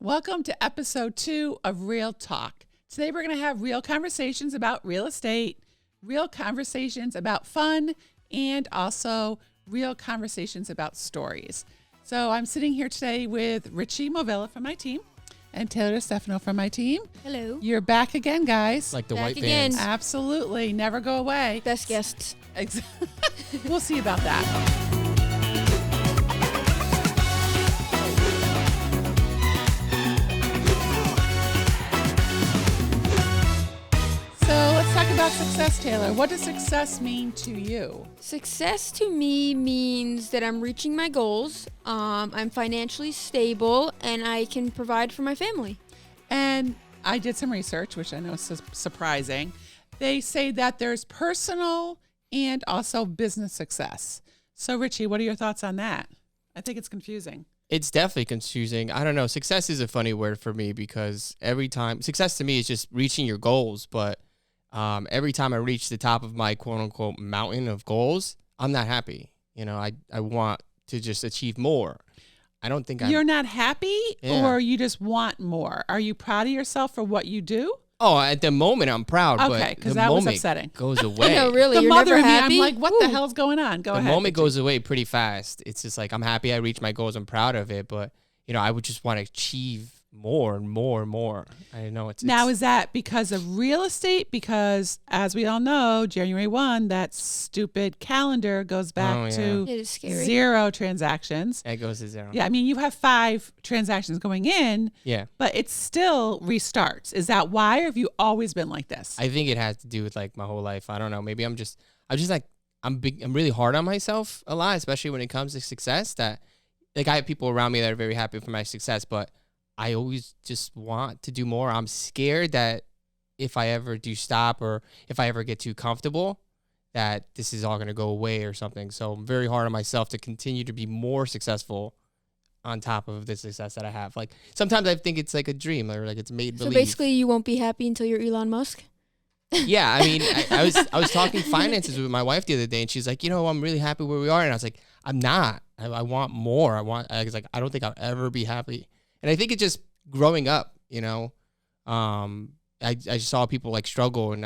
Welcome to episode 2 of Real Talk. Today we're going to have real conversations about real estate, real conversations about fun, and also real conversations about stories. So I'm sitting here today with Ritchie Movilla from my team and Taylor DeStefano from my team. Hello. You're back again, guys. Like the Back white again. vans. Absolutely. Never go away. Best guests. We'll see about that. About success, Taylor. What does success mean to you? Success to me means that I'm reaching my goals, I'm financially stable, and I can provide for my family. And I did some research, which I know is surprising. They say that there's personal and also business success. So, Ritchie, what are your thoughts on that? I think it's confusing. It's definitely confusing. I don't know. Success is a funny word for me because every time, success to me is just reaching your goals, but every time I reach the top of my quote unquote mountain of goals, I'm not happy. You know, I want to just achieve more. I don't think You're not happy or you just want more? Are you proud of yourself for what you do? Oh, at the moment I'm proud, okay, because that was upsetting. Goes away. No, really, the you're mother never in me, happy? I'm like, what the hell's going on? Go ahead. The moment goes away pretty fast. It's just like I'm happy I reached my goals. I'm proud of it, but you know, I would just want to achieve more and more and more. I know it's now, is that because of real estate? Because as we all know, January 1, that stupid calendar goes back to It is scary. 0 transactions. It goes to 0. Yeah, I mean, you have 5 transactions going in, Yeah. but it still restarts. Is that why, or have you always been like this? I think it has to do with like my whole life. I don't know. Maybe I'm just like, I'm really hard on myself a lot, especially when it comes to success. That like I have people around me that are very happy for my success, but I always just want to do more. I'm scared that if I ever do stop or if I ever get too comfortable, that this is all going to go away or something. So I'm very hard on myself to continue to be more successful on top of the success that I have. Like sometimes I think it's like a dream or like it's made believe. So basically you won't be happy until you're Elon Musk? Yeah, I mean, I was talking finances with my wife the other day, and she's like, you know, I'm really happy where we are, and I was like, I'm not. I want more. I was like, I don't think I'll ever be happy. And I think it's just growing up, you know. I saw people like struggle, and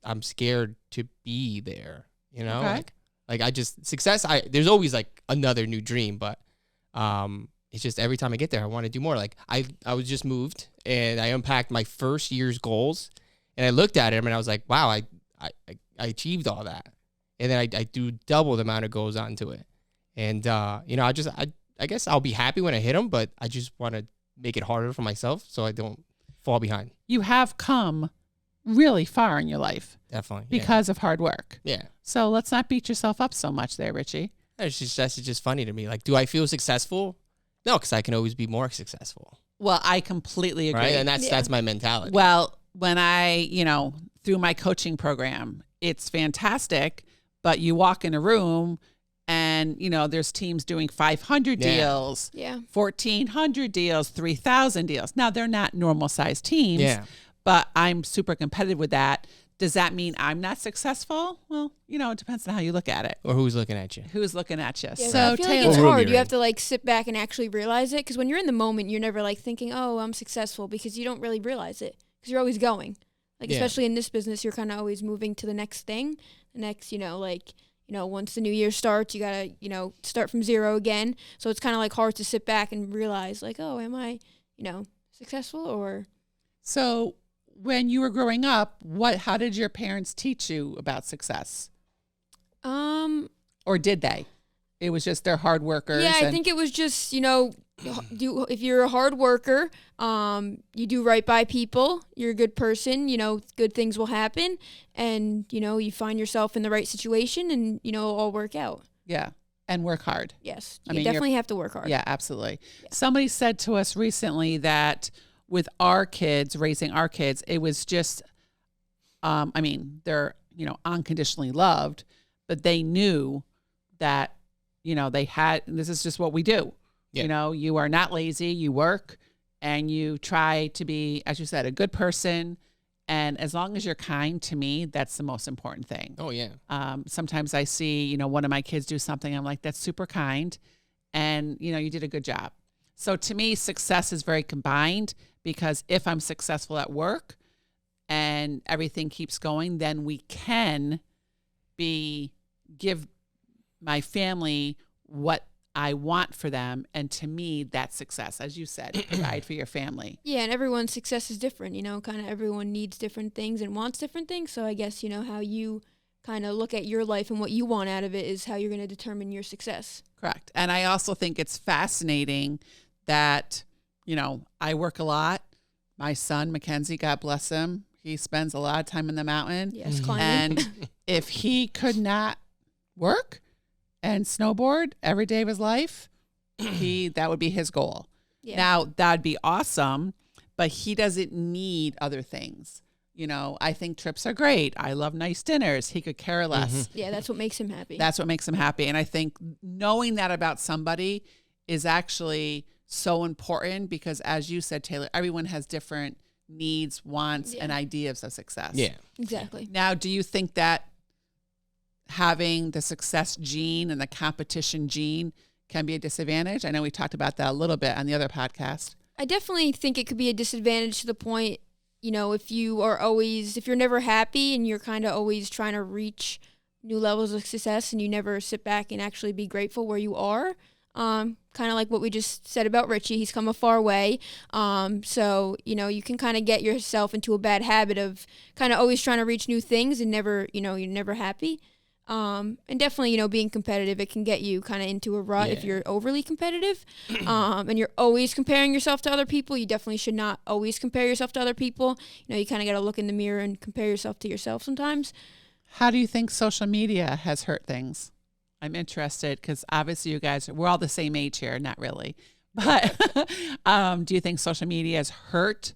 I'm scared to be there, you know. Okay. Like I just success. There's always like another new dream, but it's just every time I get there, I want to do more. Like I was just moved, and I unpacked my first year's goals, and I looked at them, and I was like, wow, I achieved all that, and then I do double the amount of goals onto it, and you know, I guess I'll be happy when I hit them, but I just want to make it harder for myself so I don't fall behind. You have come really far in your life. Definitely. Because of hard work. Yeah. So let's not beat yourself up so much there, Ritchie. That's just funny to me. Like, do I feel successful? No, because I can always be more successful. Well, I completely agree. Right? And that's my mentality. Well, when I, through my coaching program, it's fantastic, but you walk in a room and, there's teams doing 500 deals, 1,400 deals, 3,000 deals. Now, they're not normal sized teams, but I'm super competitive with that. Does that mean I'm not successful? Well, it depends on how you look at it. Or who's looking at you. Who's looking at you. Yeah, So I feel like Taylor, it's hard. You have to like sit back and actually realize it. Because when you're in the moment, you're never like thinking, oh, I'm successful, because you don't really realize it. Because you're always going. Like, especially in this business, you're kind of always moving to the next thing. The next, once the new year starts, you got to, start from 0 again. So it's kind of like hard to sit back and realize like, oh, am I, successful or? So when you were growing up, how did your parents teach you about success? Or did they? It was just they're hard workers. Yeah, I think it was just, if you're a hard worker, you do right by people, you're a good person, good things will happen, and, you find yourself in the right situation and, it'll all work out. Yeah, and work hard. Yes, you definitely have to work hard. Yeah, absolutely. Yeah. Somebody said to us recently that with our kids, raising our kids, it was just, they're, unconditionally loved, but they knew that, this is just what we do. Yeah. You are not lazy, you work and you try to be, as you said, a good person. And as long as you're kind to me, that's the most important thing. Oh, yeah. Sometimes I see, one of my kids do something. I'm like, that's super kind. And, you did a good job. So to me, success is very combined, because if I'm successful at work and everything keeps going, then we can give my family what I want for them. And to me, that's success. As you said, provide for your family. Yeah, and everyone's success is different, kind of everyone needs different things and wants different things. So I guess, how you kind of look at your life and what you want out of it is how you're going to determine your success. Correct. And I also think it's fascinating that, I work a lot. My son, Mackenzie, God bless him, he spends a lot of time in the mountain. Yes, climbing. And if he could not work and snowboard every day of his life, that would be his goal. Yeah. Now, that'd be awesome, but he doesn't need other things. I think trips are great. I love nice dinners. He could care less. Mm-hmm. Yeah, that's what makes him happy. That's what makes him happy. And I think knowing that about somebody is actually so important, because as you said, Taylor, everyone has different needs, wants, and ideas of success. Yeah, exactly. Now, do you think that having the success gene and the competition gene can be a disadvantage? I know we talked about that a little bit on the other podcast. I definitely think it could be a disadvantage to the point, if you're never happy and you're kind of always trying to reach new levels of success and you never sit back and actually be grateful where you are. Kind of like what we just said about Ritchie, he's come a far way. So, you can kind of get yourself into a bad habit of kind of always trying to reach new things and never, you're never happy. And definitely, being competitive, it can get you kind of into a rut if you're overly competitive. And you're always comparing yourself to other people. You definitely should not always compare yourself to other people. You kind of got to look in the mirror and compare yourself to yourself sometimes. How do you think social media has hurt things? I'm interested because obviously you guys, we're all the same age here, not really. But do you think social media has hurt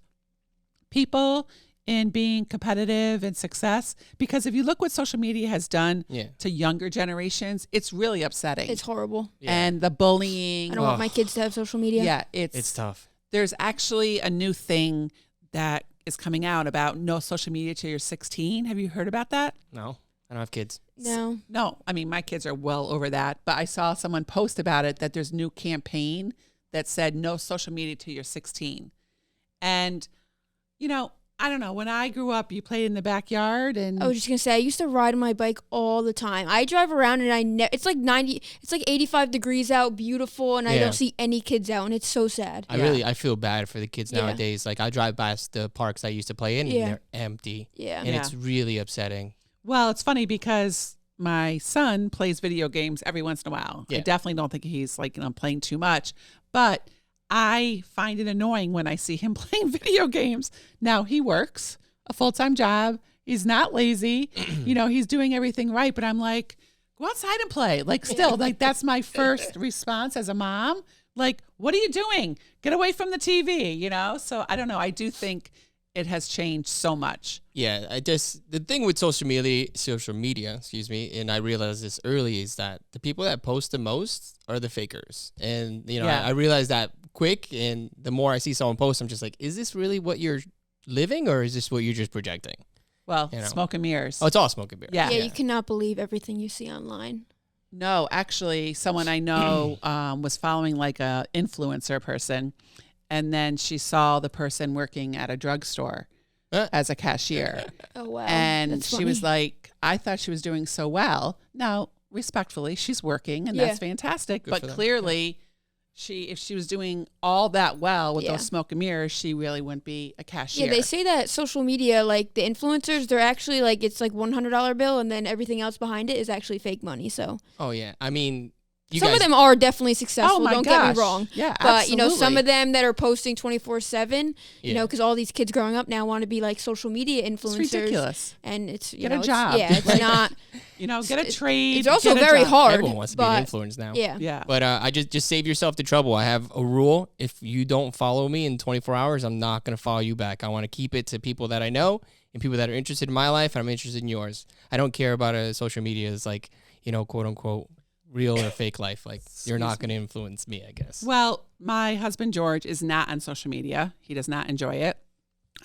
people in being competitive and success? Because if you look what social media has done to younger generations, it's really upsetting. It's horrible. Yeah. And the bullying. I don't want my kids to have social media. Yeah, it's tough. There's actually a new thing that is coming out about no social media till you're 16. Have you heard about that? No, I don't have kids. No. I mean, my kids are well over that, but I saw someone post about it, that there's a new campaign that said no social media till you're 16. And, I don't know. When I grew up, you played in the backyard, and I was just gonna say I used to ride my bike all the time. I drive around and it's like 85 degrees out, beautiful, and I don't see any kids out, and it's so sad. I feel bad for the kids nowadays. Like I drive past the parks I used to play in, and they're empty. Yeah, and it's really upsetting. Well, it's funny because my son plays video games every once in a while. Yeah. I definitely don't think he's playing too much, but I find it annoying when I see him playing video games. Now, he works a full-time job. He's not lazy. He's doing everything right. But I'm like, go outside and play. That's my first response as a mom. Like, what are you doing? Get away from the TV, So I don't know. I do think it has changed so much. Yeah, the thing with social media, and I realized this early, is that the people that post the most are the fakers. And, I realized that quick, and the more I see someone post, I'm just like, is this really what you're living, or is this what you're just projecting? Well, smoke and mirrors. Oh, it's all smoke and mirrors. Yeah, you cannot believe everything you see online. No, actually, someone I know was following like a influencer person, and then she saw the person working at a drugstore as a cashier. Oh, wow. And she was like, I thought she was doing so well. Now, respectfully, she's working, and that's fantastic. But clearly, if she was doing all that well with those smoke and mirrors, she really wouldn't be a cashier. Yeah, they say that social media, like the influencers, they're actually like, it's like $100 bill, and then everything else behind it is actually fake money. So. Oh yeah, I mean. Some of them are definitely successful. Don't get me wrong. Yeah, but absolutely. Some of them that are posting 24/7, because all these kids growing up now want to be like social media influencers. It's ridiculous. And it's get a job. It's not. Get a trade. It's also very hard. Everyone wants to be an influencer now. Yeah. But I just save yourself the trouble. I have a rule: if you don't follow me in 24 hours, I'm not going to follow you back. I want to keep it to people that I know and people that are interested in my life, and I'm interested in yours. I don't care about social media as like quote unquote real or fake life. Like, you're not going to influence me, I guess. Well, my husband, George, is not on social media. He does not enjoy it.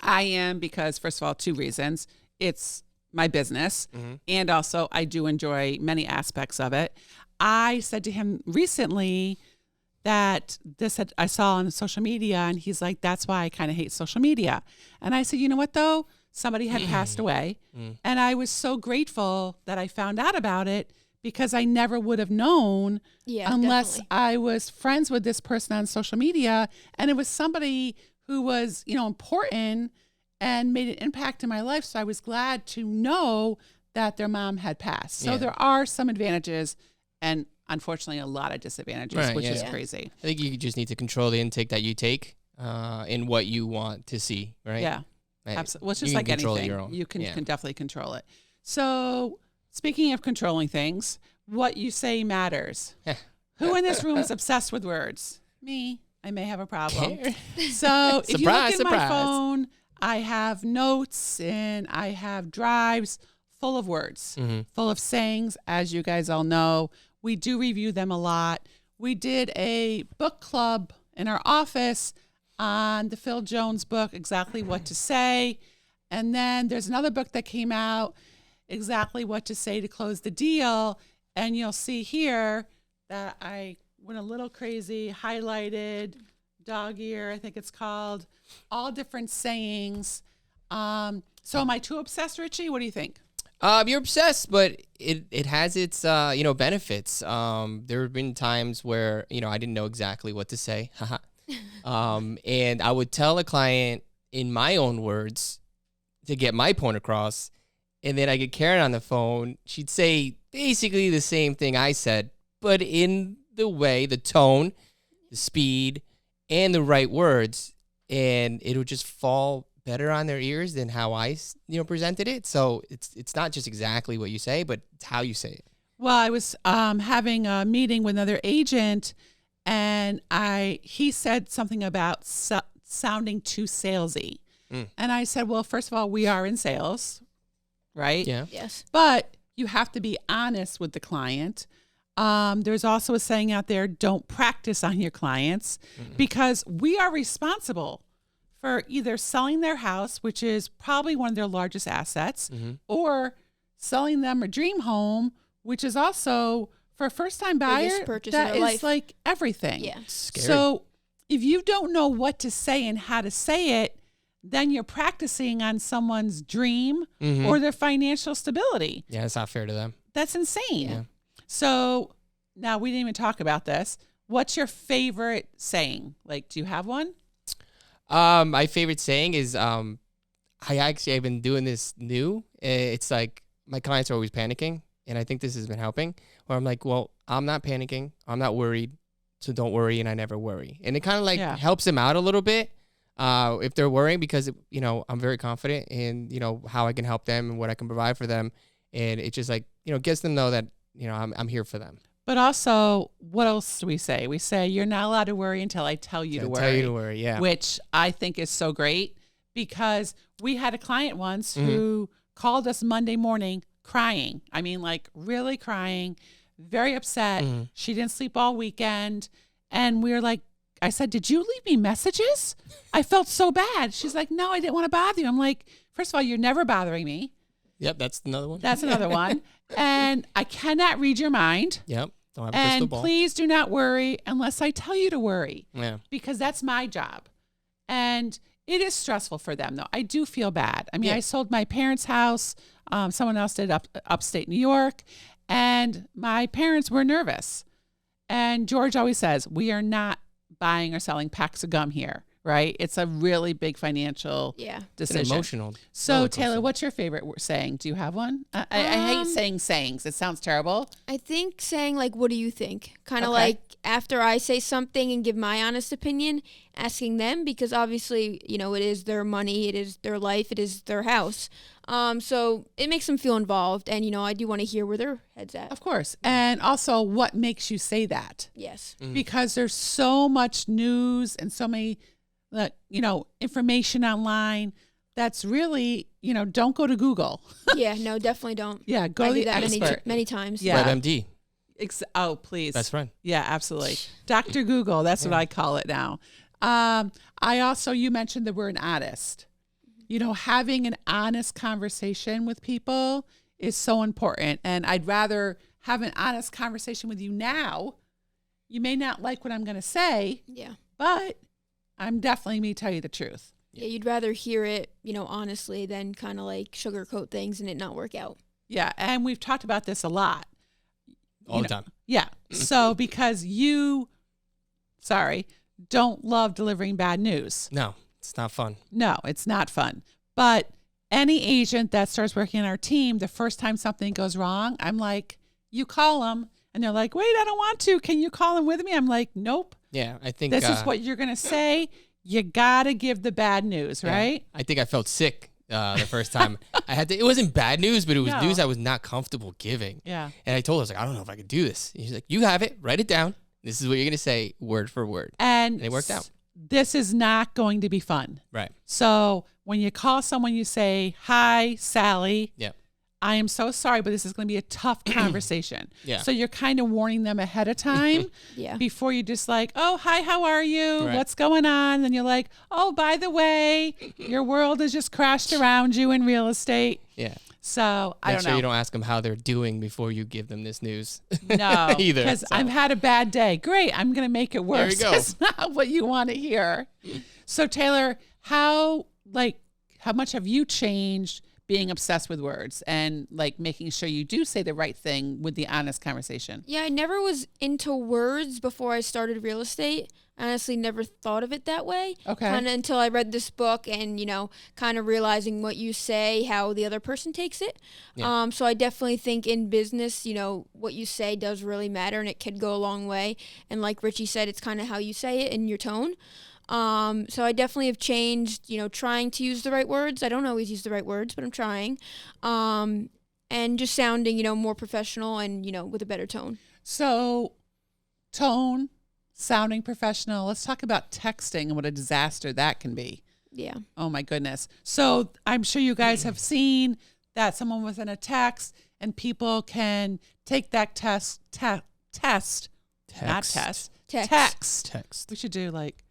I am, because first of all, 2 reasons. It's my business. And also I do enjoy many aspects of it. I said to him recently that I saw on social media, and he's like, that's why I kind of hate social media. And I said, you know what though? Somebody had passed away, and I was so grateful that I found out about it, because I never would have known unless I was friends with this person on social media, and it was somebody who was, important and made an impact in my life. So I was glad to know that their mom had passed. So there are some advantages and unfortunately a lot of disadvantages, which is crazy. I think you just need to control the intake that you take in what you want to see, right? Yeah, absolutely. Well, it's just like anything. You can definitely control it. So speaking of controlling things, what you say matters. Who in this room is obsessed with words? Me. I may have a problem. So if you look at my phone, I have notes and I have drives full of words, full of sayings. As you guys all know, we do review them a lot. We did a book club in our office on the Phil Jones book, Exactly What to Say. And then there's another book that came out, Exactly What to Say to Close the Deal. And you'll see here that I went a little crazy, highlighted, dog ear, I think it's called, all different sayings. So am I too obsessed, Ritchie? What do you think? You're obsessed, but it has its benefits. There have been times where I didn't know exactly what to say, and I would tell a client in my own words to get my point across, and then I get Karen on the phone. She'd say basically the same thing I said, but in the way, the tone, the speed, and the right words, and it would just fall better on their ears than how I presented it. So it's not just exactly what you say, but it's how you say it. Well, I was having a meeting with another agent, and he said something about sounding too salesy. And I said, well, first of all, we are in sales, right? Yeah. Yes. But you have to be honest with the client. There's also a saying out there, don't practice on your clients, because we are responsible for either selling their house, which is probably one of their largest assets, or selling them a dream home, which is also, for a first-time buyer, that is like everything. Yeah. Scary. So if you don't know what to say and how to say it, then you're practicing on someone's dream or their financial stability. Yeah, it's not fair to them. That's insane. Yeah. So now we didn't even talk about this. What's your favorite saying? Like, do you have one? My favorite saying is, I've been doing this new. It's like my clients are always panicking, and I think this has been helping. Where I'm like, well, I'm not panicking. I'm not worried. So don't worry, and I never worry. And it kind of helps them out a little bit if they're worrying, because, I'm very confident in, how I can help them and what I can provide for them. And it just gets them to know that, I'm here for them. But also, what else do we say? We say, you're not allowed to worry until I tell you to worry. Tell you to worry, yeah. Which I think is so great, because we had a client once who called us Monday morning crying. I mean, like really crying, very upset. She didn't sleep all weekend. And we were like, I said, did you leave me messages? I felt so bad. She's like, no, I didn't want to bother you. I'm like, first of all, you're never bothering me. Yep, that's another one. That's another one. And I cannot read your mind. Yep. Don't have a crystal ball. And please do not worry unless I tell you to worry. Yeah. Because that's my job. And it is stressful for them, though. I do feel bad. I mean, I sold my parents' house. Someone else did upstate New York. And my parents were nervous. And George always says, we are not buying or selling packs of gum here, right? It's a really big financial decision. It's emotional. So, Taylor, what's your favorite saying? Do you have one? I hate saying sayings. It sounds terrible. I think saying, like, what do you think? Kind of like after I say something and give my honest opinion, asking them, because obviously, it is their money, it is their life, it is their house. So it makes them feel involved. And, I do want to hear where their head's at. Of course. And also, what makes you say that? Yes. Because there's so much news and so many, information online that's really, don't go to Google. Yeah, no, definitely don't. Yeah, go to the expert. Many times. Yeah. WebMD. Oh, please. Best friend. Yeah, absolutely. Dr. Google, that's what I call it now. You mentioned the word honest. Having an honest conversation with people is so important. And I'd rather have an honest conversation with you now you may not like what I'm going to say. Yeah. But I'm definitely me tell you the truth. Yeah, you'd rather hear it, honestly than kind of like sugarcoat things and it not work out. Yeah, and we've talked about this a lot. All the time. Yeah. So because don't love delivering bad news. No, it's not fun. No, it's not fun. But any agent that starts working on our team, the first time something goes wrong, I'm like, you call them. And they're like, wait, I don't want to. Can you call them with me? I'm like, nope. Yeah, I think this is what you're going to say. You got to give the bad news, right? I think I felt sick the first time. It wasn't bad news, but it was news I was not comfortable giving. Yeah. And I told her, I was like, I don't know if I could do this. And she's like, you have it. Write it down. This is what you're going to say word for word. And it worked out. This is not going to be fun. Right. So when you call someone, you say, hi, Sally. Yep. I am so sorry, but this is going to be a tough conversation. Yeah. So you're kind of warning them ahead of time before you just like, oh, hi, how are you? Right. What's going on? And you're like, oh, by the way, your world has just crashed around you in real estate. Yeah. So I don't know. Make sure you don't ask them how they're doing before you give them this news. No, either. Because I've had a bad day. Great. I'm going to make it worse. There you go. That's not what you want to hear. So Taylor, how much have you changed being obsessed with words and like making sure you do say the right thing with the honest conversation? Yeah, I never was into words before I started real estate. I honestly never thought of it that way. Okay. Kind of until I read this book and, kind of realizing what you say, how the other person takes it. Yeah. So I definitely think in business, what you say does really matter and it could go a long way. And like Ritchie said, it's kind of how you say it and your tone. So I definitely have changed, trying to use the right words. I don't always use the right words, but I'm trying. And just sounding, more professional and, with a better tone. So tone, sounding professional. Let's talk about texting and what a disaster that can be. Yeah. Oh my goodness. So I'm sure you guys have seen that someone was in a text and people can take that text. We should do like,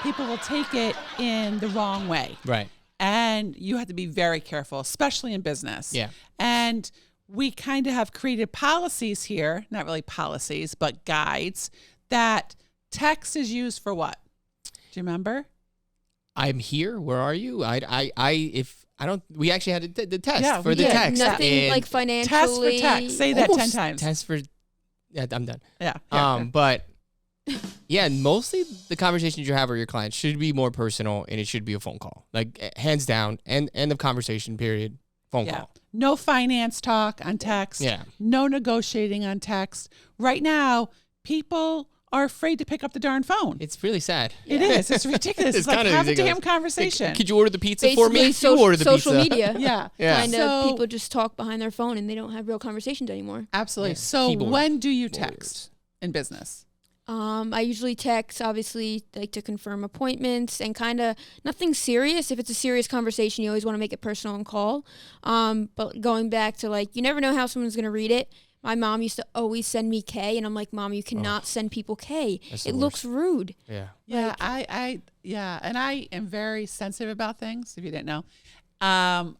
people will take it in the wrong way. Right. And you have to be very careful, especially in business. Yeah. And we kind of have created policies here, not really policies, but guides that text is used for what? Do you remember? I'm here. Where are you? We actually had the test for the did. text. Nothing like financially. Test for text. Say that 10 times. Test for, yeah, I'm done. Yeah. But yeah, mostly the conversations you have with your clients should be more personal and it should be a phone call. Like hands down, end of conversation, period. Phone call. No finance talk on text. Yeah. No negotiating on text. Right now, people are afraid to pick up the darn phone. It's really sad. It is. It's ridiculous. It's like have a damn conversation. Like, could you order the pizza Basically, for me? You order the social pizza. media. Yeah. Kind of people just talk behind their phone and they don't have real conversations anymore. Absolutely. Yeah. So Keyboard. when do you text in business? I usually text, obviously, like to confirm appointments and kind of nothing serious. If it's a serious conversation, you always want to make it personal and call. But going back to like, you never know how someone's going to read it. My mom used to always send me K, and I'm like, Mom, you cannot send people K. It looks rude. Yeah. Yeah, and I am very sensitive about things, if you didn't know. I'm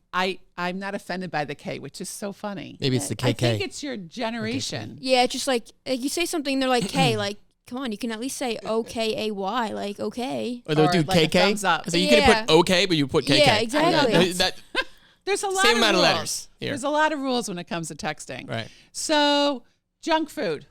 not offended by the K, which is so funny. Maybe it's the KK. I think it's your generation. Yeah, it's just like you say something, they're like K, like, come on, you can at least say O-K-A-Y, like, okay. Or they'll do like KK. a thumbs up. So you could have put okay, but you put KK. Yeah, exactly. There's a lot same of amount rules. of letters here. There's a lot of rules when it comes to texting. Right. So, junk food.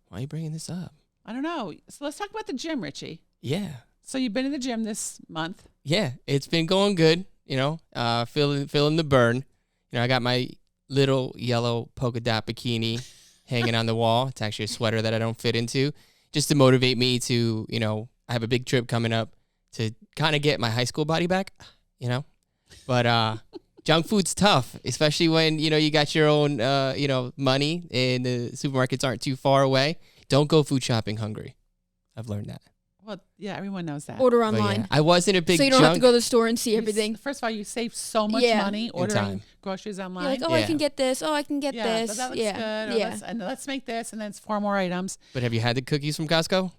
Why are you bringing this up? I don't know. So let's talk about the gym, Ritchie. Yeah. So you've been in the gym this month. Yeah, it's been going good. Feeling the burn. I got my little yellow polka dot bikini hanging on the wall. It's actually a sweater that I don't fit into, just to motivate me to, I have a big trip coming up to kind of get my high school body back, But junk food's tough, especially when, you got your own, money and the supermarkets aren't too far away. Don't go food shopping hungry. I've learned that. Well, yeah, everyone knows that. Order But online. yeah, I wasn't a big so you don't have to go to the store and see everything. First of all, you save so much money ordering groceries online. You're like, I can get this. Oh, I can get this. That looks good. Let's make this, and then it's 4 more items. But have you had the cookies from Costco?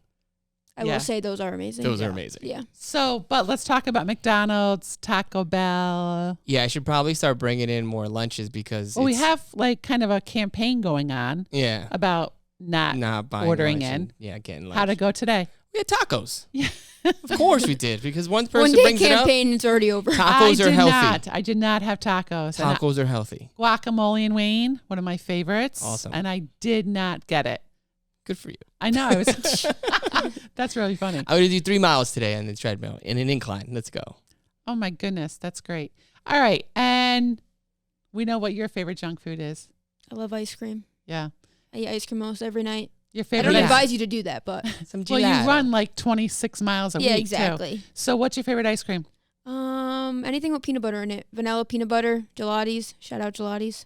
I will say those are amazing. Those are amazing. Yeah. So, but let's talk about McDonald's, Taco Bell. Yeah, I should probably start bringing in more lunches because we have like kind of a campaign going on. Yeah. About not buying ordering lunch in. and, getting lunch. How'd it go today? We had tacos. Yeah. Of course we did, because one person One day brings it up. campaign, it's already over. Tacos are healthy. I did not have tacos. Tacos are healthy. Guacamole and Wayne, one of my favorites. Awesome. And I did not get it. Good for you. I know. I was. That's really funny. I'm going to do 3 miles today on the treadmill in an incline. Let's go. Oh, my goodness. That's great. All right. And we know what your favorite junk food is. I love ice cream. Yeah. I eat ice cream almost every night. Your I favorite. don't advise you to do that, but Well, you run like 26 miles a week. yeah, exactly. Too. So what's your favorite ice cream? Anything with peanut butter in it. Vanilla peanut butter, gelatis. Shout out gelatis.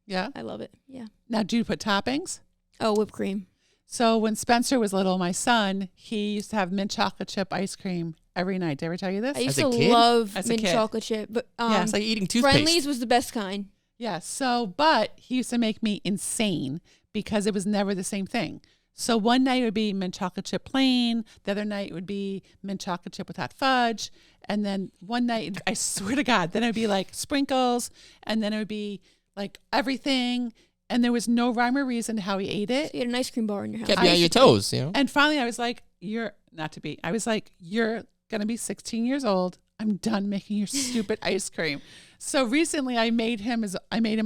Yeah. I love it. Yeah. Now, do you put toppings? Oh, whipped cream. So when Spencer was little, my son, he used to have mint chocolate chip ice cream every night. Did I ever tell you this? I used As a to kid? love As a mint kid. chocolate chip, but Yeah, It's like eating toothpaste. Friendly's was the best kind. Yeah. So, but he used to make me insane because it was never the same thing. So one night it would be mint chocolate chip plain. The other night it would be mint chocolate chip with hot fudge. And then one night, I swear to God, then it would be like sprinkles. And then it would be like everything. And there was no rhyme or reason to how he ate it. So you had an ice cream bar in your house. Kept you on your toes, you know? And finally I was like, you're going to be 16 years old. I'm done making your stupid ice cream. So recently I made him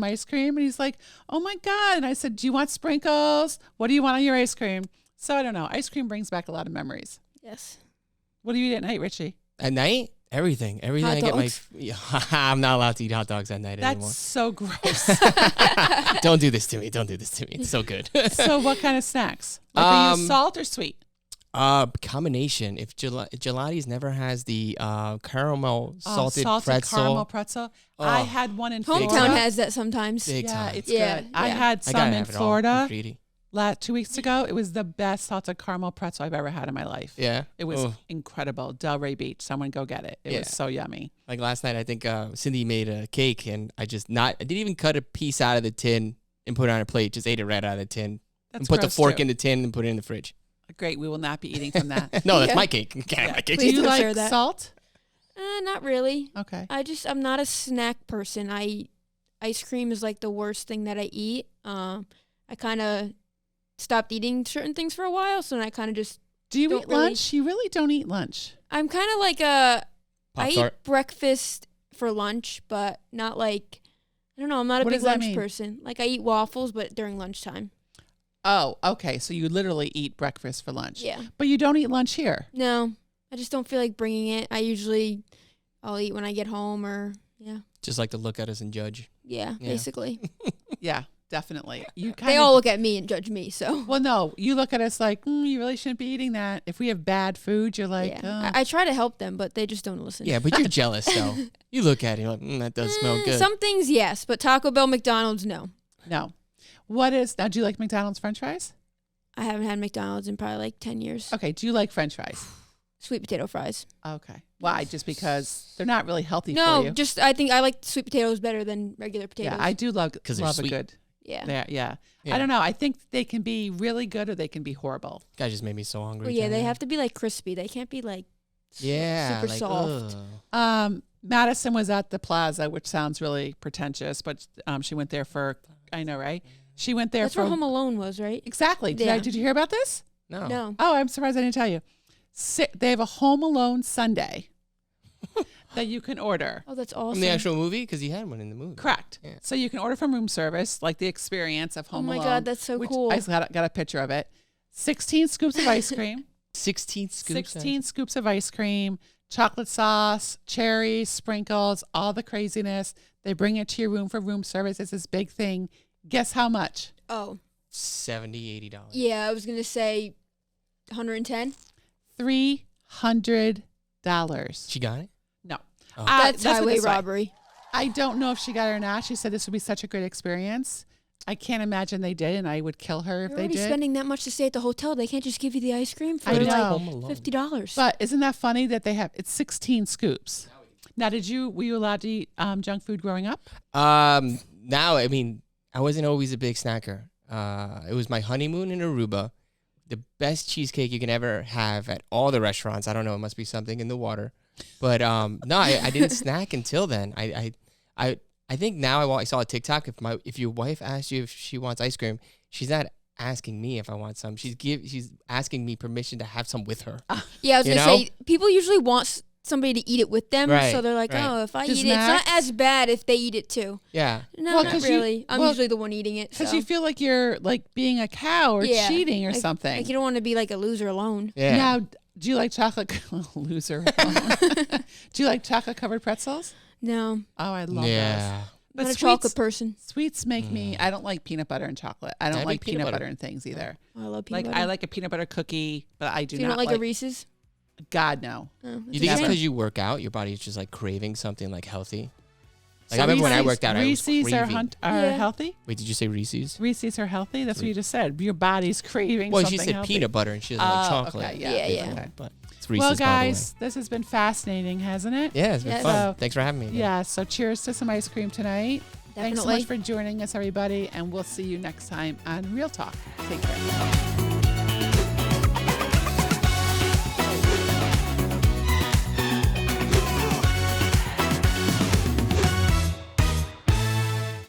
ice cream and he's like, oh my God. And I said, do you want sprinkles? What do you want on your ice cream? So I don't know. Ice cream brings back a lot of memories. Yes. What do you eat at night, Ritchie? At night? Everything. Hot I get dogs. I'm not allowed to eat hot dogs at night That's so gross. anymore. Don't do this to me. Don't do this to me. It's so good. So what kind of snacks? Like are you salt or sweet? Combination. If Gelatis never has the caramel salted caramel pretzel. I had one in Florida. Hometown has that sometimes. Big Yeah, time. it's Yeah, good. I yeah. had I some gotta in have it all. Florida I'm greedy. 2 weeks ago. It was the best salted caramel pretzel I've ever had in my life. Yeah. It was Ugh. incredible. Delray Beach. Someone go get it. It was so yummy. Like last night, I think Cindy made a cake, and I didn't even cut a piece out of the tin and put it on a plate. Just ate it right out of the tin. That's And put the gross, fork too. in the tin and put it in the fridge. Great. We will not be eating from that. No, that's Yeah. my cake. Can't have my cake. Do Please you don't share like that. salt? Not really. Okay. I'm not a snack person. Ice cream is like the worst thing that I eat. I kind of stopped eating certain things for a while, so then I kind of just. Do you Don't eat really- lunch? You really don't eat lunch. I'm kind of like I eat Pop-Tart. breakfast for lunch, but not like. I don't know. I'm not a What big does that lunch mean? person. Like I eat waffles, but during lunchtime. Oh, okay. So you literally eat breakfast for lunch. Yeah. But you don't eat lunch here. No, I just don't feel like bringing it. I'll eat when I get home or yeah. Just like to look at us and judge. Yeah, Yeah. basically. Yeah, definitely. You kind They of all look at me and judge me, so. Well, no, you look at us like, you really shouldn't be eating that. If we have bad food, you're like, yeah. I try to help them, but they just don't listen. Yeah, but you're jealous, though. You look at it, you're like, that does smell good. Some things, yes, but Taco Bell, McDonald's, no. no. Now, do you like McDonald's French fries? I haven't had McDonald's in probably like 10 years. Okay. Do you like French fries? Sweet potato fries. Okay. Why? Just because they're not really healthy for No, you? just I think I like sweet potatoes better than regular potatoes. Yeah, I do love 'Cause they're a sweet. good. Yeah. Yeah. Yeah. I don't know. I think they can be really good or they can be horrible. Guy just made me so hungry. Well, yeah, they Diane. have to be like crispy. They can't be like Yeah, super like, soft. ugh. Madison was at the Plaza, which sounds really pretentious, but she went there for. I know, right? She went there That's for where Home Alone was, right? exactly. Yeah. Did you hear about this? No. No. Oh, I'm surprised I didn't tell you. They have a Home Alone Sunday that you can order. Oh, that's From awesome. the actual movie? Because he had one in the movie. Correct. Yeah. So you can order from room service, like the experience of Oh Home my Alone. God, that's so which cool. I got a picture of it. 16 scoops of ice cream. 16 scoops. 16 scoops of ice cream, chocolate sauce, cherries, sprinkles, all the craziness. They bring it to your room for room service. It's this big thing. Guess how much? Oh, $70, $80. yeah, I was going to say 110. $300. She got it? No. Oh. That's let's put highway this way. robbery. I don't know if she got it or not. She said this would be such a great experience. I can't imagine they did, and I would kill her if You're they already did. spending that much to stay at the hotel. They can't just give you the ice cream for I But it's know. like Home Alone. $50. But isn't that funny that it's 16 scoops? Now, were you allowed to eat junk food growing up? Now, I mean, I wasn't always a big snacker. It was my honeymoon in Aruba. The best cheesecake you can ever have at all the restaurants. I don't know. It must be something in the water. But no, I didn't snack until then. I think now I saw a TikTok. If your wife asks you if she wants ice cream, she's not asking me if I want some. She's asking me permission to have some with her. Yeah, I was going to say, people usually want somebody to eat it with them. Right, So they're like, right. oh, if I eat it, it's not as bad if they eat it too. Yeah. No, not really. I'm usually the one eating it. Because you feel like you're like being a cow or cheating or something. Like you don't want to be like a loser alone. Yeah. Now, do you like chocolate? Loser. Do you like chocolate covered pretzels? No. Oh, I love those. But not a chocolate person. Sweets make me. I don't like peanut butter and chocolate. I don't like peanut butter and things either. Oh, I love peanut butter. I like a peanut butter cookie, but I do so you not don't like a Reese's? God, no. Oh, you think it's because you work out? Your body's just like craving something like healthy? Like I remember when I worked out, Reese's I was craving. are healthy? Wait, did you say Reese's? Reese's are healthy? That's what you just said. Your body's craving well, something she said healthy. peanut butter and she doesn't like chocolate. Okay, yeah. Okay. But it's Reese's, well, guys, this has been fascinating, hasn't it? Yeah, it's been fun. So, thanks for having me. Yeah, so cheers to some ice cream tonight. Definitely. Thanks so much for joining us, everybody, and we'll see you next time on Real Talk. Take care.